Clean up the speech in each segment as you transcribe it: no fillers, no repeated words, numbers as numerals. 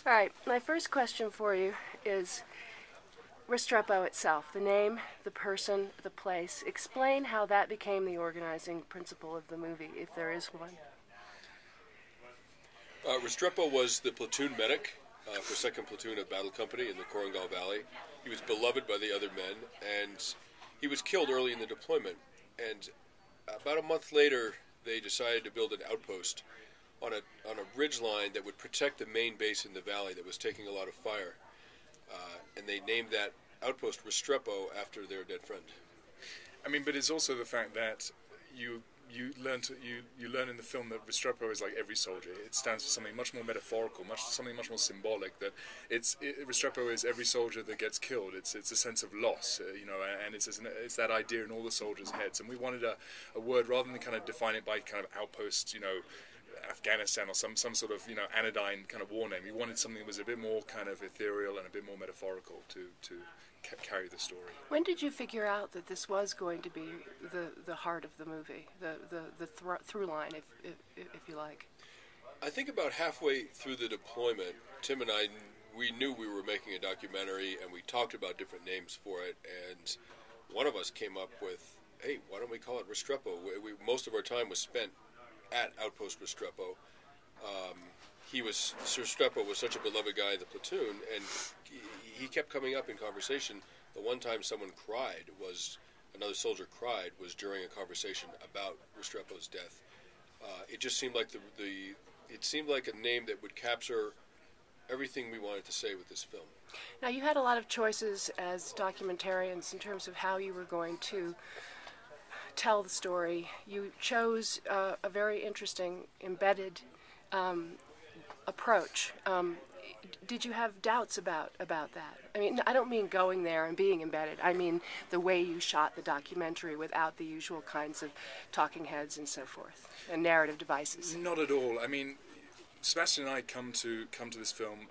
All right, my first question for you is Restrepo itself, the name, the person, the place. Explain how that became the organizing principle of the movie, if there is one. Restrepo was the platoon medic for 2nd Platoon of Battle Company in the Korengal Valley. He was beloved by the other men, and he was killed early in the deployment. And about a month later, they decided to build an outpost on a ridge line that would protect the main base in the valley that was taking a lot of fire. And they named that outpost Restrepo after their dead friend. I mean, but it's also the fact that you learn in the film that Restrepo is like every soldier. It stands for something much more metaphorical, something much more symbolic. That Restrepo is every soldier that gets killed. It's a sense of loss, and it's that idea in all the soldiers' heads. And we wanted a word rather than kind of define it by kind of outpost, Afghanistan or some sort of anodyne kind of war name. We wanted something that was a bit more kind of ethereal and a bit more metaphorical to carry the story. When did you figure out that this was going to be the heart of the movie, the through line, if you like? I think about halfway through the deployment, Tim and I, we knew we were making a documentary, and we talked about different names for it, and one of us came up with, hey, why don't we call it Restrepo? Most of our time was spent at Outpost Restrepo. Restrepo was such a beloved guy in the platoon, and he kept coming up in conversation. The one time another soldier cried was during a conversation about Restrepo's death. It just seemed like it seemed like a name that would capture everything we wanted to say with this film. Now, you had a lot of choices as documentarians in terms of how you were going to tell the story. You chose a very interesting embedded approach. Did you have doubts about that? I mean, I don't mean going there and being embedded. I mean the way you shot the documentary without the usual kinds of talking heads and so forth, and narrative devices. Not at all. I mean, Sebastian and I come to this film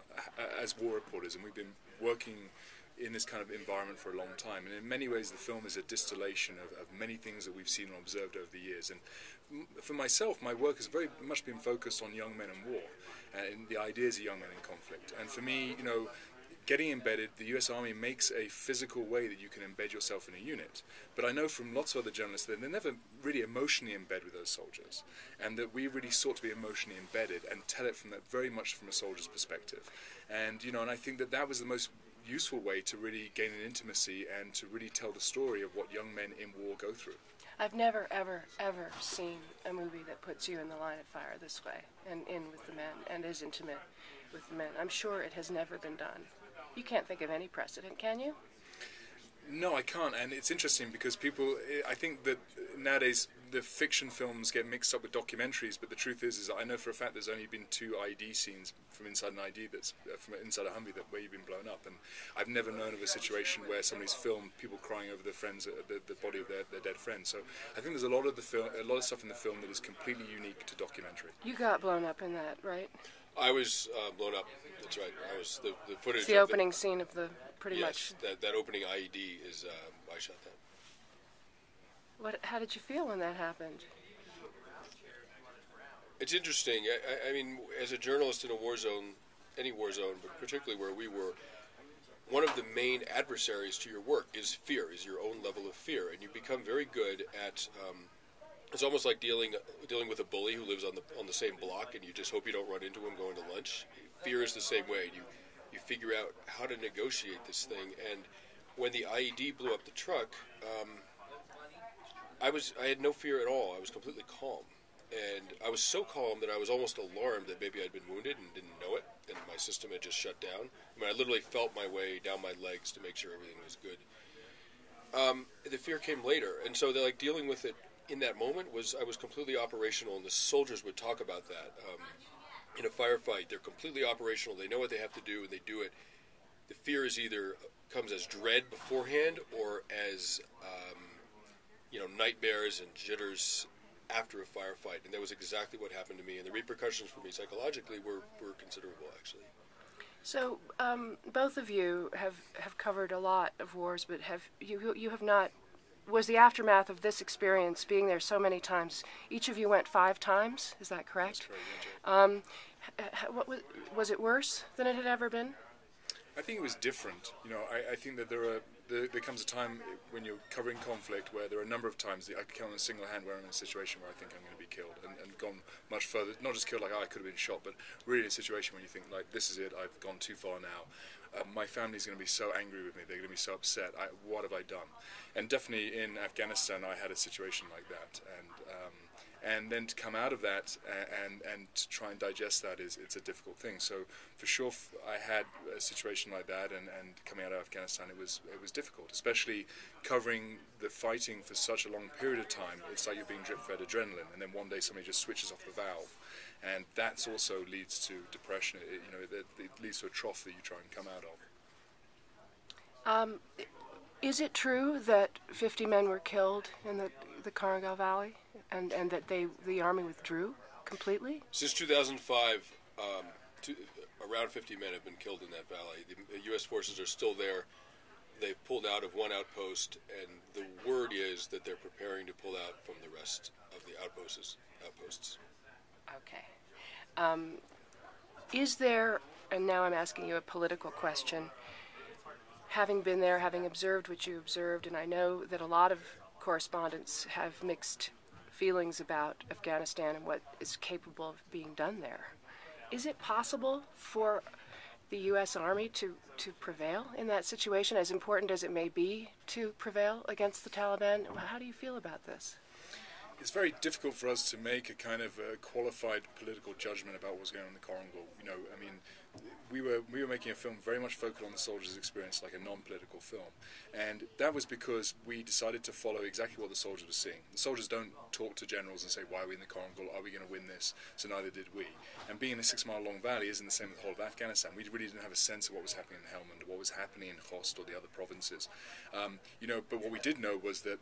as war reporters, and we've been working in this kind of environment for a long time. And in many ways, the film is a distillation of many things that we've seen and observed over the years. And for myself, my work has very much been focused on young men in war and the ideas of young men in conflict. And for me, getting embedded, the US Army makes a physical way that you can embed yourself in a unit. But I know from lots of other journalists that they're never really emotionally embedded with those soldiers, and that we really sought to be emotionally embedded and tell it very much from a soldier's perspective. And and I think that was the most useful way to really gain an intimacy and to really tell the story of what young men in war go through. I've never, ever, ever seen a movie that puts you in the line of fire this way and in with the men and is intimate with the men. I'm sure it has never been done. You can't think of any precedent, can you? No, I can't, and it's interesting because I think that nowadays the fiction films get mixed up with documentaries, but the truth is I know for a fact there's only been 2 ID scenes from inside an ID that's from inside a Humvee where you've been blown up, and I've never known of a situation where somebody's filmed people crying over the body of their dead friend. So I think there's a lot of stuff in the film that is completely unique to documentary. You got blown up in that, right? I was blown up. That's right. I was the footage. It's the opening scene of the pretty much. Yes, that opening IED is I shot that. How did you feel when that happened? It's interesting. I mean, as a journalist in a war zone, any war zone, but particularly where we were, one of the main adversaries to your work is fear, is your own level of fear, and you become very good at. It's almost like dealing with a bully who lives on the same block, and you just hope you don't run into him going to lunch. Fear is the same way. You figure out how to negotiate this thing. And when the IED blew up the truck, I had no fear at all. I was completely calm, and I was so calm that I was almost alarmed that maybe I'd been wounded and didn't know it, and my system had just shut down. I mean, I literally felt my way down my legs to make sure everything was good. The fear came later, and so dealing with it in that moment I was completely operational, and the soldiers would talk about that. In a firefight, they're completely operational. They know what they have to do, and they do it. The fear comes as dread beforehand, or as nightmares and jitters after a firefight. And that was exactly what happened to me. And the repercussions for me psychologically were considerable, actually. So both of you have covered a lot of wars, but you have not. Was the aftermath of this experience, being there so many times, each of you went 5 times, is that correct? That's correct. What was it worse than it had ever been? I think it was different. You know, I think that there comes a time when you're covering conflict where there are a number of times that I can count on a single hand where I'm in a situation where I think I'm going to be killed and gone much further. Not just killed like, oh, I could have been shot, but really a situation when you think, like, this is it, I've gone too far now. My family's going to be so angry with me, they're going to be so upset. What have I done? And definitely in Afghanistan, I had a situation like that. And then to come out of that and to try and digest that it's a difficult thing. So for sure, I had a situation like that, and coming out of Afghanistan, it was difficult, especially covering the fighting for such a long period of time. It's like you're being drip-fed adrenaline, and then one day somebody just switches off the valve, and that also leads to depression. It leads to a trough that you try and come out of. Is it true that 50 men were killed in the Korengal Valley, and that the army withdrew completely? Since 2005, around 50 men have been killed in that valley. The U.S. forces are still there. They've pulled out of one outpost, and the word is that they're preparing to pull out from the rest of the outposts. Okay. Is there, and now I'm asking you a political question, having been there, having observed what you observed, and I know that a lot of correspondents have mixed feelings about Afghanistan and what is capable of being done there. Is it possible for the U.S. Army to prevail in that situation, as important as it may be to prevail against the Taliban? How do you feel about this? It's very difficult for us to make a kind of qualified political judgment about what's going on in the Korengal. You know, I mean, we were making a film very much focused on the soldiers' experience, like a non-political film, and that was because we decided to follow exactly what the soldiers were seeing. The soldiers don't talk to generals and say, "Why are we in the Korengal? Are we going to win this?" So neither did we. And being in a 6-mile-long valley isn't the same with the whole of Afghanistan. We really didn't have a sense of what was happening in Helmand, or what was happening in Khost or the other provinces. But what we did know was that,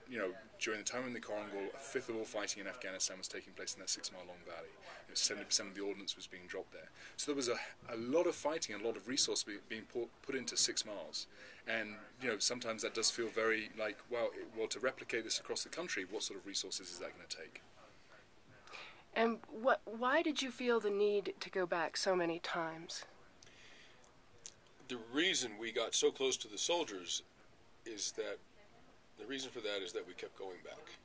during the time in the Korengal, a fifth of all fighting in Afghanistan was taking place in that 6-mile-long valley. 70% of the ordnance was being dropped there. So there was a lot of fighting and a lot of resource being put into 6 miles. And, sometimes that does feel very like, well, to replicate this across the country, what sort of resources is that going to take? And why did you feel the need to go back so many times? The reason we got so close to the soldiers is that, the reason for that is that we kept going back.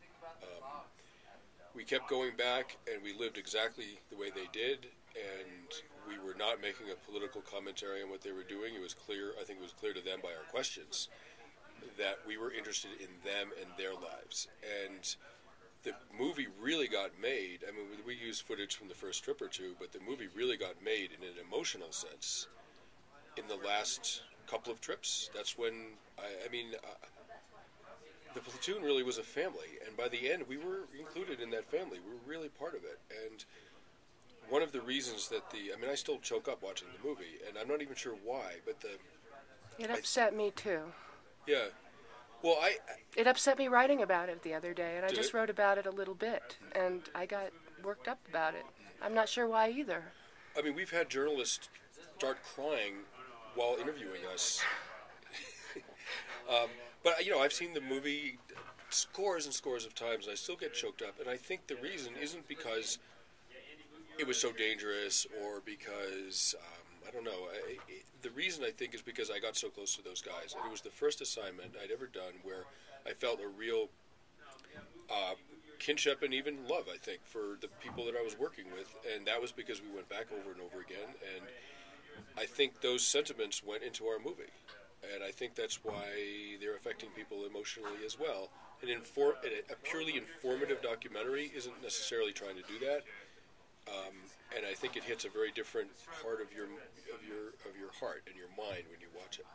We kept going back, and we lived exactly the way they did, and we were not making a political commentary on what they were doing. It was clear, I think it was clear to them by our questions, that we were interested in them and their lives. And the movie really got made. I mean, we used footage from the first trip or two, but the movie really got made in an emotional sense in the last couple of trips. That's when, the platoon really was a family, and by the end, we were included in that family. We were really part of it, and one of the reasons that I still choke up watching the movie, and I'm not even sure why, but It upset me, too. Yeah. Well, It upset me writing about it the other day, and I just it? wrote about it a little bit, and I got worked up about it. I'm not sure why either. I mean, we've had journalists start crying while interviewing us. But, I've seen the movie scores and scores of times, and I still get choked up. And I think the reason isn't because it was so dangerous or because, I don't know. The reason, I think, is because I got so close to those guys. And it was the first assignment I'd ever done where I felt a real kinship and even love, I think, for the people that I was working with. And that was because we went back over and over again. And I think those sentiments went into our movie. And I think that's why they're affecting people emotionally as well. And a purely informative documentary isn't necessarily trying to do that. And I think it hits a very different part of your heart and your mind when you watch it.